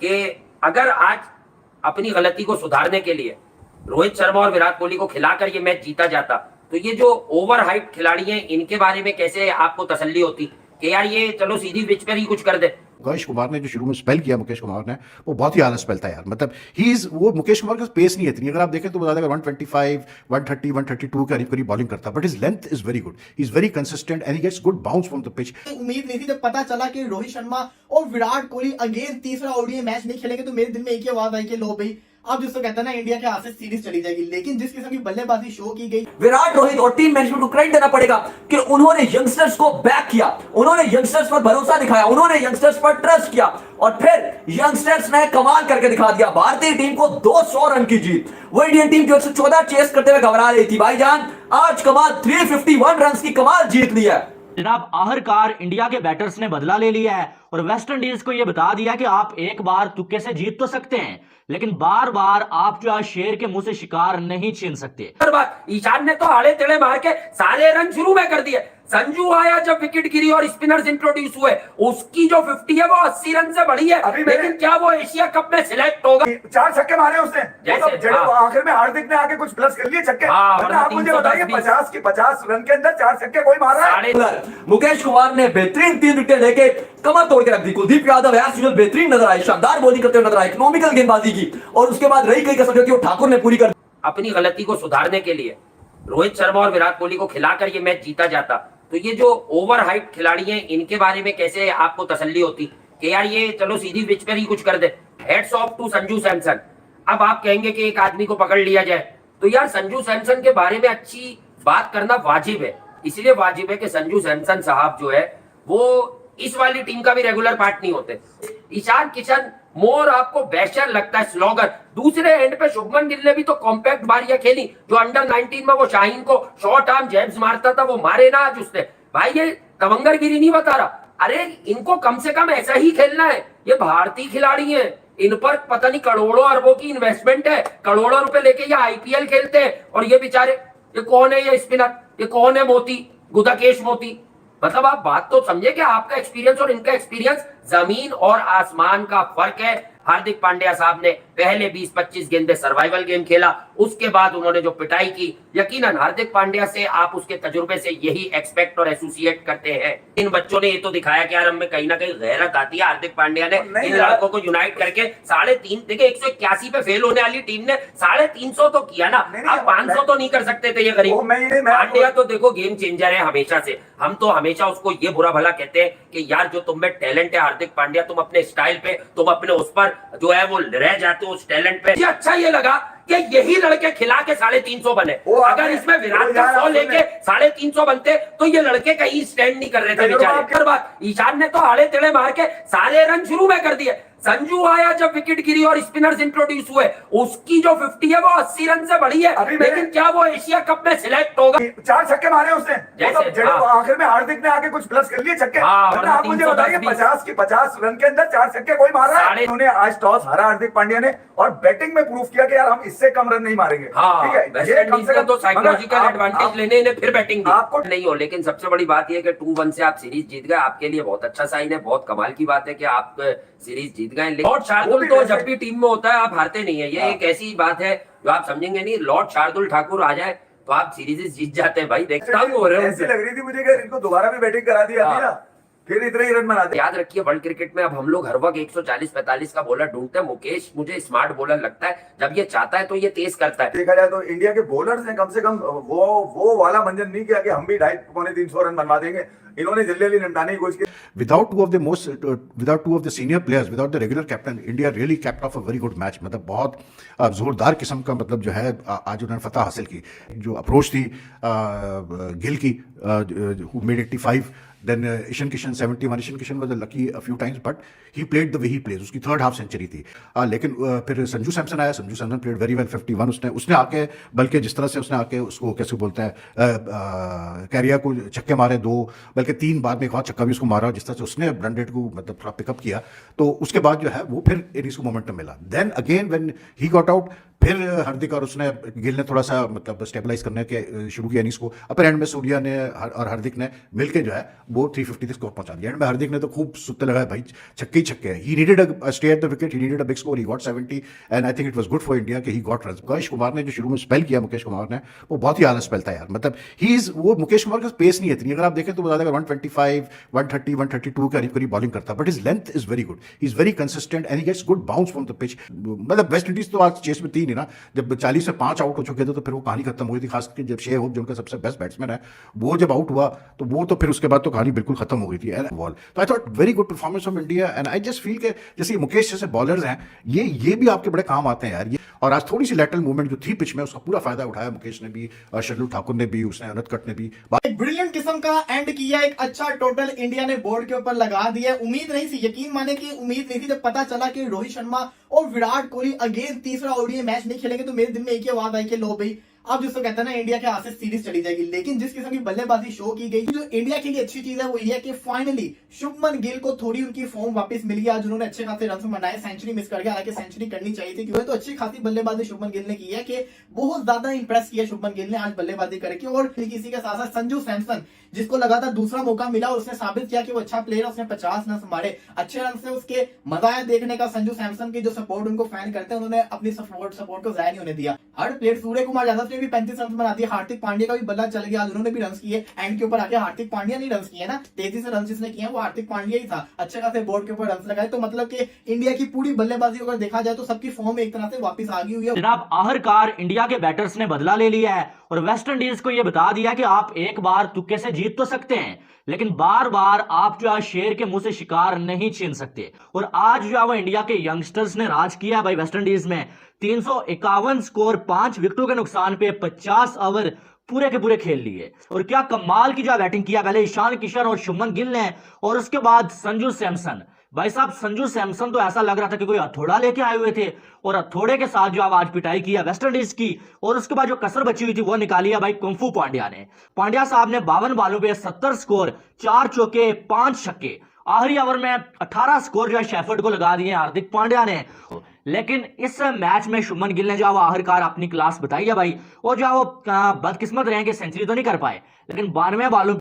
कि अगर आज अपनी गलती को सुधारने के लिए रोहित शर्मा और विराट कोहली को खिलाकर ये मैच जीता जाता, तो ये जो ओवर हाइप खिलाड़ी हैं इनके बारे में कैसे आपको तसल्ली होती कि यार ये चलो सीधी पिच पर ही कुछ कर दे। मुकेश कुमार ने जो शुरू में स्पेल किया मुकेश कुमार ने, वो बहुत ही आला स्पेल था यार। मतलब वो मुकेश कुमार का पेस नहीं है इतनी, अगर आप देखें तो बता देगा 125 130 132 के करीब करीब बॉलिंग करता, but his length is very good, he is very consistent and he gets good bounce from the pitch. उम्मीद नहीं थी जब पता चला कि रोहित शर्मा और विराट कोहली अगेन तीसरा ओडीआई मैच नहीं खेलेंगे, तो मेरे दिल में एक ही आवाज आई कि लो भाई अब जिसको कहता है ना इंडिया के हाथ से सीरीज चली जाएगी। लेकिन जिस किस्म की बल्लेबाजी शो की गई, विराट, रोहित और टीम मैनेजमेंट को क्रेडिट देना पड़ेगा कि उन्होंने यंगस्टर्स को बैक किया, उन्होंने यंगस्टर्स पर भरोसा दिखाया, उन्होंने यंगस्टर्स पर ट्रस्ट किया और फिर यंगस्टर्स ने कमाल करके दिखा दिया। भारतीय टीम को 200 रन की जीत। वो इंडियन टीम जो 114 चेस करते हुए घबरा रही थी, भाईजान आज कमाल 351 रन की कमाल जीत ली है। जनाब आखिरकार इंडिया के बैटर्स ने बदला ले लिया है और वेस्ट इंडीज को यह बता दिया कि आप एक बार तुक्के से जीत तो सकते हैं, लेकिन बार बार आप जो है शेर के मुंह से शिकार नहीं छीन सकते। ईशान ने तो आड़े टेढ़े मार के सारे रन शुरू में कर दिए। संजू आया जब विकेट गिरी और स्पिनर्स इंट्रोड्यूस हुए, उसकी जो 50 है वो 80 रन से बढ़ी है, लेकिन क्या वो एशिया कप में सिलेक्ट होगा? 4 छक्के मारे उसने, आखिर में हार्दिक ने आके कुछ प्लस कर लिए छक्के। आप मुझे बताइए 50 रन के अंदर 4 छक्के कोई मार रहा है? मुकेश कुमार ने बेहतरीन 3 विकेट लेके कमर तोड़ के रख दी। कुलदीप यादव एज यूजुअल बेहतरीन नजर आए, शानदार बॉलिंग करते हुए नजर आए, इकोनॉमिकल गेंदबाजी की और उसके बाद रही गई कसर जो ठाकुर ने पूरी कर। अपनी गलती को सुधारने के लिए रोहित शर्मा और विराट कोहली को खिलाकर ये मैच जीता जाता, तो ये जो ओवर हाइप खिलाड़ी हैं इनके बारे में कैसे आपको तसल्ली होती कि यार ये चलो सीधी पिच पर ही कुछ कर दे। Hats off to Sanju Samson. अब आप कहेंगे कि एक आदमी को पकड़ लिया जाए, तो यार संजू सैमसन के बारे में अच्छी बात करना वाजिब है। इसलिए वाजिब है कि संजू सैमसन साहब जो है वो इस वाली टीम का भी रेगुलर पार्ट नहीं होते। ईशान किशन मोर आपको बैशर लगता है, स्लॉगर। दूसरे एंड पे शुभमन गिल ने भी तो कॉम्पैक्ट बारियां खेली, जो अंडर 19 में वो शाहीन को शॉर्ट आर्म जैब्स मारता था, वो मारे ना आज उसने। भाई ये तवंगरगिरी नहीं बता रहा, अरे इनको कम से कम ऐसा ही खेलना है। ये भारतीय खिलाड़ी हैं, इन पर पता नहीं करोड़ों अरबों की इन्वेस्टमेंट है, करोड़ों रुपए लेके ये आईपीएल खेलते हैं और ये बेचारे, ये कौन है ये स्पिनर, ये कौन है मोती, गुदाकेश मोती? मतलब आप बात तो समझे कि आपका एक्सपीरियंस और इनका एक्सपीरियंस जमीन और आसमान का फर्क है। हार्दिक पांड्या साहब ने पहले 20-25 गेंदे सर्वाइवल गेम खेला, उसके बाद उन्होंने जो पिटाई की, यकीनन हार्दिक पांड्या से आप उसके तजुर्बे से यही एक्सपेक्ट और एसोसिएट करते हैं। इन बच्चों ने ये तो दिखाया कि यार हमें कहीं ना कहीं गैरत आती है। हार्दिक पांड्या ने इन लड़कों को यूनाइट करके 3.5 देखिए 181 पे फेल होने वाली टीम ने 350 तो किया ना। आप 500 तो नहीं कर सकते थे ये गरीब। पांड्या तो देखो गेम चेंजर है हमेशा से, हम तो हमेशा उसको ये बुरा भला कहते हैं कि यार जो तुम में टैलेंट है हार्दिक पांड्या, तुम अपने स्टाइल पे, तुम अपने उस पर जो है वो रह जाते हो उस टैलेंट पे। अच्छा ये लगा कि यही लड़के खिला के 350 बने। अगर इसमें विराट का 100 लेके 350 बनते तो ये लड़के कहीं स्टैंड नहीं कर रहे थे बेचारे। ईशान ने तो आड़े टेढ़े मार के सारे रन शुरू में कर दिए। संजू आया जब विकेट गिरी और स्पिनर्स इंट्रोड्यूस हुए, उसकी जो 50 है वो 80 रन से बढ़ी है, लेकिन क्या वो एशिया कप में सिलेक्ट होगा? 4 छक्के मारे उसने, आखिर में हार्दिक ने आके कुछ प्लस कर लिए छक्के। आप मुझे बताइए 50 रन के अंदर 4 छक्के कोई मार रहा है? उन्होंने आज टॉस हारा हार्दिक पांड्या ने और बैटिंग में प्रूव किया कि यार हम इससे कम रन नहीं मारेंगे। ठीक है, ये कम से कम तो साइकोलॉजिकल एडवांटेज लेने ने फिर बैटिंग की आपको नहीं हो। लेकिन सबसे बड़ी बात यह कि 2-1 से आप सीरीज जीत गए, आपके लिए बहुत अच्छा साइन है, बहुत कमाल की बात है कि आप सीरीज जीत गए। लॉर्ड शार्दुल तो जब भी टीम में होता है आप हारते नहीं है, ये एक ऐसी बात है जो आप समझेंगे नहीं। लॉर्ड शार्दुल ठाकुर आ जाए तो आप सीरीज जीत जाते हैं भाई। देखता हूँ हो रहे हैं, ऐसी लग रही थी मुझे कि इनको दोबारा भी बैटिंग करा दिया ना, फिर इतने ही रन बनाते। याद रखिए वर्ल्ड क्रिकेट में अब हम लोग हर वक्त 140-45 का बॉलर ढूंढते हैं। मुकेश मुझे स्मार्ट बॉलर लगता है, जब ये चाहता है तो ये तेज करता है। देखा जाए तो इंडिया के बॉलर्स ने कम से कम वो वाला मंजन नहीं किया कि हम भी 250-300 रन बनवा देंगे। इन्होंने जल्दी निपटाने की कोशिश की। without two of the senior players, without the regular captain, India really capped off a very good match। मतलब बहुत जोरदार किस्म का मतलब जो है आज उन्होंने फतह हासिल की। जो अप्रोच थी गिल की, who made 85, then Ishan Kishan 71। Ishan Kishan was lucky a few times but he played the way he plays। उसकी थर्ड हाफ सेंचुरी थी। लेकिन फिर संजू सैमसन आया, Sanju Samson played very well 51। उसने आके बल्कि जिस तरह से उसने आके उसको कैसे बोलते हैं कैरिया को छक्के मारे 2, बल्कि 3, बाद में एक और छक्का भी उसको मारा, जिस तरह से उसने रन रेट को मतलब थोड़ा पिकअप किया, तो उसके बाद जो है वो फिर इनिंग्स को मोमेंटम मिला। Then again when he got out, फिर हार्दिक और उसने गिल ने थोड़ा सा मतलब स्टेबलाइज करने के शुरू किया इनिंग्स को। अपर एंड में सूर्या ने और हार्दिक ने मिलकर जो है वो 350 तक स्कोर पहुंचा दिया। एंड में हार्दिक ने तो खूब सुत्ते लगाए भाई, छक्के ही छक्के। He needed a stay at the wicket, he needed a big score, he got 70 and I think it was good for India कि he got runs. Mukesh Kumar ने जो शुरू में स्पेल किया, मुकेश कुमार ने, वो बहुत ही आला स्पेल था यार। मतलब ही इज वो मुकेश कुमार का पेस नहीं है इतनी, अगर आप देखें तो वो ज्यादा 125 130 132 के करीब बॉलिंग करता, but his length is very good, he is very consistent and he gets good bounce from the pitch. मतलब वेस्ट इंडीज तो आज चेस में थी नहीं ना, जब 40 से 5 आउट हो चुके थे तो फिर वो कहानी खत्म हो गई थी। खासकर जब शे होप जो उनका सबसे बेस्ट बैट्समैन है वो जब आउट हुआ तो वो तो फिर उसके बाद तो कहानी बिल्कुल खत्म हो गई थी बॉल। तो I thought very good performance from India and I just feel के जैसे मुकेश जैसे बॉलर्स हैं ये भी आपके बड़े काम आते हैं यार। ये और आज थोड़ी सी लैटरल मूवमेंट जो थी पिच में उसका पूरा फायदा उठाया मुकेश ने भी, शार्दुल ठाकुर ने भी, उसने अनतकट ने भी। एक ब्रिलियंट किस्म का एंड किया, एक अच्छा टोटल इंडिया ने बोर्ड के ऊपर लगा दिया। उम्मीद नहीं थी, यकीन माने कि उम्मीद नहीं थी। जब पता चला कि रोहित शर्मा और विराट कोहली अगेन तीसरा ओडीआई मैच नहीं खेलेंगे तो मेरे दिल में एक ही आवाज आई कि लो भाई अब जिसको कहते हैं ना इंडिया के हाथ से सीरीज चली जाएगी। लेकिन जिस किस्म की बल्लेबाजी शो की गई, जो इंडिया के लिए अच्छी चीज है वो ये है कि फाइनली शुभमन गिल को थोड़ी उनकी फॉर्म वापस मिल गई। आज उन्होंने अच्छे खासे रन बनाए, सेंचुरी मिस कर गया, हालांकि सेंचुरी करनी चाहिए थी क्योंकि तो अच्छी खासी बल्लेबाजी शुभमन गिल ने की है कि बहुत ज्यादा इंप्रेस किया शुभमन गिल ने आज बल्लेबाजी करके। और किसी के साथ साथ संजू सैमसन जिसको लगातार दूसरा मौका मिला और उसने साबित किया कि वो अच्छा प्लेयर है, उसने 50 रन मारे अच्छे रन से, उसके मजा आया देखने का। संजू सैमसन की जो सपोर्ट उनको फैन करते हैं उन्होंने अपनी सपोर्ट को जाया नहीं होने दिया। हर प्लेयर, सूर्य कुमार यादव ने भी 35 रन बना दिए, हार्दिक पांड्या का भी बल्ला चल गया, आज उन्होंने भी रन किए। एंड के ऊपर आके हार्दिक पांड्या ने रन किए ना, 33 रन जिसने किए वो हार्दिक पांड्या ही था। अच्छे खासे बोर्ड के ऊपर रन लगाए। तो मतलब कि इंडिया की पूरी बल्लेबाजी अगर देखा जाए तो सबकी फॉर्म एक तरह से वापस आ गई हुई है। जनाब आखिरकार इंडिया के बैटर्स ने बदला ले लिया है और वेस्ट इंडीज को यह बता दिया कि आप एक बार तुक्के से जीत तो सकते हैं लेकिन बार बार आप जो है शेर के मुंह से शिकार नहीं छीन सकते। और आज जो है वो इंडिया के यंगस्टर्स ने राज किया भाई वेस्ट इंडीज में। 351 स्कोर, 5 विकेटों के नुकसान पे 50 ओवर पूरे के पूरे खेल लिए। और क्या कमाल की जो बैटिंग किया पहले ईशान किशन और शुभमन गिल ने, और उसके बाद संजू सैमसन। भाई साहब संजू सैमसन तो ऐसा लग रहा था कि कोई हथौड़ा लेके आए हुए थे और हथौड़े के साथ जो आज पिटाई किया वेस्ट इंडीज की। और उसके बाद जो कसर बची हुई थी वो निकाली है भाई कुंफू पांड्या ने। पांड्या साहब ने 52 बॉलों पे 70 स्कोर, 4 चौके 5 छक्के। आखिरी ओवर में 18 स्कोर जो है शेफर्ड को लगा दिए हार्दिक पांड्या ने। लेकिन इस मैच में शुभमन गिल ने जो वो आखिरकार अपनी क्लास बताई है भाई। और जो वो बदकिस्मत रहे कि सेंचुरी तो नहीं कर पाए, लेकिन 92 बॉलों